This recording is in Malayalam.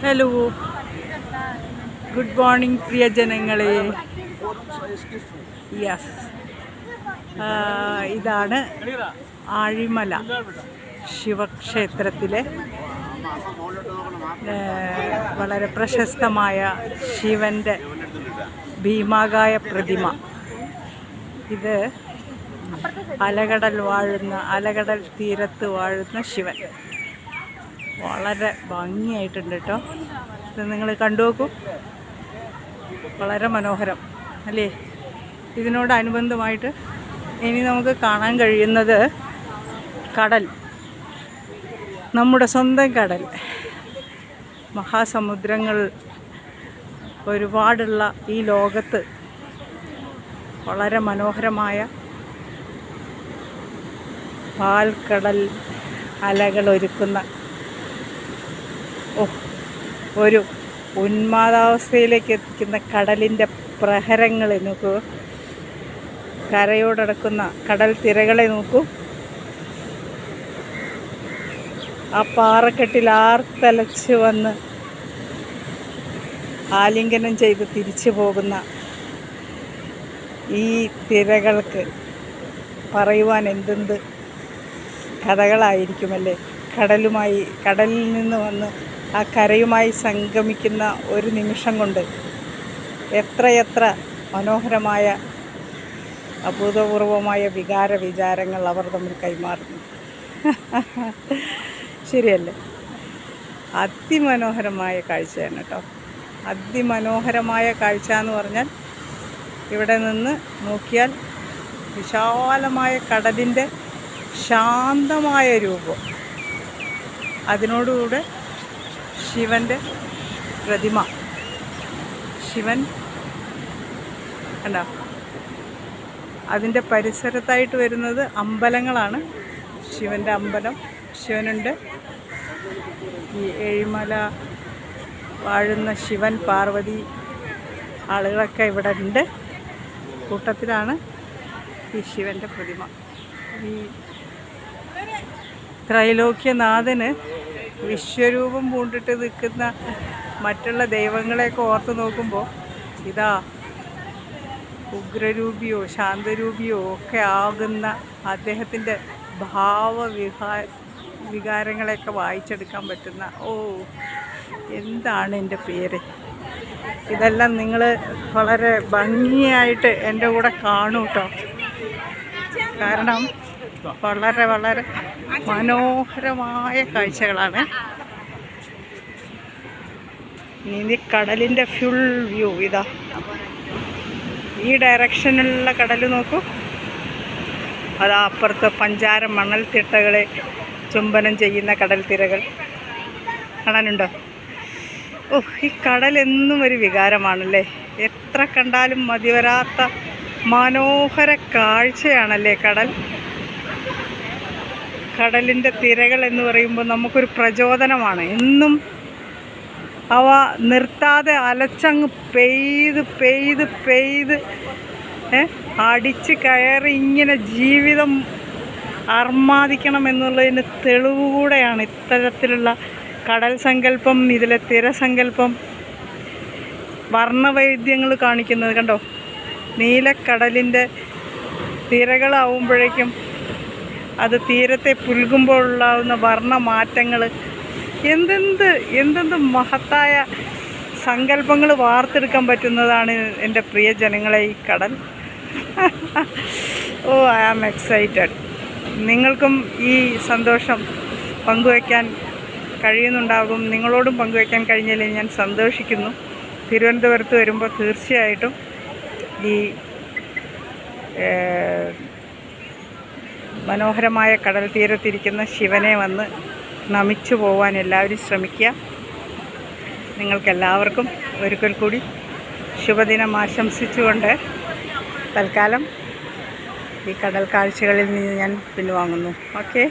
ഹലോ, ഗുഡ് മോർണിംഗ് പ്രിയജനങ്ങളെ. യെസ്, ഇതാണ് ആഴിമല ശിവക്ഷേത്രത്തിലെ വളരെ പ്രശസ്തമായ ശിവൻ്റെ ഭീമാകായ പ്രതിമ. ഇത് അലകടൽ തീരത്ത് വാഴുന്ന ശിവൻ. വളരെ ഭംഗിയായിട്ടുണ്ട് കേട്ടോ. ഇത് നിങ്ങൾ കണ്ടു നോക്കൂ, വളരെ മനോഹരം അല്ലേ. ഇതിനോടനുബന്ധമായിട്ട് ഇനി നമുക്ക് കാണാൻ കഴിയുന്നത് കടൽ, നമ്മുടെ സ്വന്തം കടൽ. മഹാസമുദ്രങ്ങൾ ഒരുപാടുള്ള ഈ ലോകത്ത് വളരെ മനോഹരമായ പാൽക്കടൽ അലകൾ ഒരുക്കുന്ന ഒരു ഉന്മാദാവസ്ഥയിലേക്ക് എത്തിക്കുന്ന കടലിൻ്റെ പ്രഹരങ്ങളെ നോക്കൂ. കരയോടടുക്കുന്ന കടൽ തിരകളെ നോക്കൂ. ആ പാറക്കെട്ടിൽ ആർത്തലച്ച് വന്ന് ആലിംഗനം ചെയ്ത് തിരിച്ചു പോകുന്ന ഈ തിരകൾക്ക് പറയുവാൻ എന്തെന്ത് കഥകളായിരിക്കുമല്ലേ. കടലിൽ നിന്ന് വന്ന് ആ കരയുമായി സംഗമിക്കുന്ന ഒരു നിമിഷം കൊണ്ട് എത്രയെത്ര മനോഹരമായ അഭൂതപൂർവമായ വിചാരങ്ങൾ അവർ തമ്മിൽ കൈമാറുന്നു. ശരിയല്ലേ? അതിമനോഹരമായ കാഴ്ചയാണ് കേട്ടോ. അതിമനോഹരമായ കാഴ്ച എന്ന് പറഞ്ഞാൽ ഇവിടെ നിന്ന് നോക്കിയാൽ വിശാലമായ കടലിൻ്റെ ശാന്തമായ രൂപം, അതിനോടുകൂടെ ശിവൻ്റെ പ്രതിമ. ശിവൻ കണ്ടോ, അതിൻ്റെ പരിസരത്തായിട്ട് വരുന്നത് അമ്പലങ്ങളാണ്. ശിവൻ്റെ അമ്പലം, ശിവനുണ്ട്. ഈ ഏഴിമല വാഴുന്ന ശിവൻ, പാർവതി ആളുകളൊക്കെ ഇവിടെ ഉണ്ട്. കൂട്ടത്തിലാണ് ഈ ശിവൻ്റെ പ്രതിമ. ഈ ത്രൈലോക്യനാഥന് വിശ്വരൂപം പൂണ്ടിട്ട് നിൽക്കുന്ന മറ്റുള്ള ദൈവങ്ങളെയൊക്കെ ഓർത്ത് നോക്കുമ്പോൾ ഇതാ ഉഗ്രരൂപിയോ ശാന്തരൂപിയോ ഒക്കെ ആകുന്ന അദ്ദേഹത്തിൻ്റെ വികാരങ്ങളെയൊക്കെ വായിച്ചെടുക്കാൻ പറ്റുന്ന എന്താണ് എൻ്റെ പേര്. ഇതെല്ലാം നിങ്ങൾ വളരെ ഭംഗിയായിട്ട് എൻ്റെ കൂടെ കാണൂ കേട്ടോ. കാരണം വളരെ വളരെ മനോഹരമായ കാഴ്ചകളാണ്. ഇനി കടലിൻ്റെ ഫുൾ വ്യൂ ഇതാ. ഈ ഡയറക്ഷനിലുള്ള കടൽ നോക്കൂ. അതാ അപ്പുറത്ത് പഞ്ചാര മണൽത്തിട്ടകളെ ചുംബനം ചെയ്യുന്ന കടൽ തിരകൾ കാണാനുണ്ടോ? ഈ കടൽ എന്നും ഒരു വികാരമാണല്ലേ. എത്ര കണ്ടാലും മതിവരാത്ത മനോഹര കാഴ്ചയാണല്ലേ കടൽ. കടലിൻ്റെ തിരകൾ എന്ന് പറയുമ്പോൾ നമുക്കൊരു പ്രചോദനമാണ്. എന്നും അവ നിർത്താതെ അലച്ചങ്ങ് പെയ്ത് അടിച്ച് കയറി ഇങ്ങനെ ജീവിതം അർമാദിക്കണം എന്നുള്ളതിന് തെളിവ് കൂടെയാണ് ഇത്തരത്തിലുള്ള കടൽ സങ്കല്പം, ഇതിലെ തിരസങ്കല്പം, വർണ്ണവൈവിധ്യങ്ങൾ കാണിക്കുന്നത് കണ്ടോ. നീലക്കടലിൻ്റെ തിരകളാവുമ്പോഴേക്കും അത് തീരത്തെ പുൽകുമ്പോൾ ഉണ്ടാകുന്ന വർണ്ണമാറ്റങ്ങൾ, എന്തെന്ത് മഹത്തായ സങ്കല്പങ്ങൾ വാർത്തെടുക്കാൻ പറ്റുന്നതാണ് എൻ്റെ പ്രിയ ജനങ്ങളെ ഈ കടൽ. I am excited. നിങ്ങൾക്കും ഈ സന്തോഷം പങ്കുവയ്ക്കാൻ കഴിയുന്നുണ്ടാകും. നിങ്ങളോടും പങ്കുവയ്ക്കാൻ കഴിഞ്ഞതിൽ ഞാൻ സന്തോഷിക്കുന്നു. തിരുവനന്തപുരത്ത് വരുമ്പോൾ തീർച്ചയായിട്ടും ഈ മനോഹരമായ കടൽ തീരത്തിരിക്കുന്ന ശിവനെ വന്ന് നമിച്ചു പോവാൻ എല്ലാവരും ശ്രമിക്കുക. നിങ്ങൾക്കെല്ലാവർക്കും ഒരിക്കൽ കൂടി ശുഭദിനം ആശംസിച്ചുകൊണ്ട് തൽക്കാലം ഈ കടൽ കാഴ്ചകളിൽ നിന്ന് ഞാൻ പിൻവാങ്ങുന്നു. ഓക്കേ.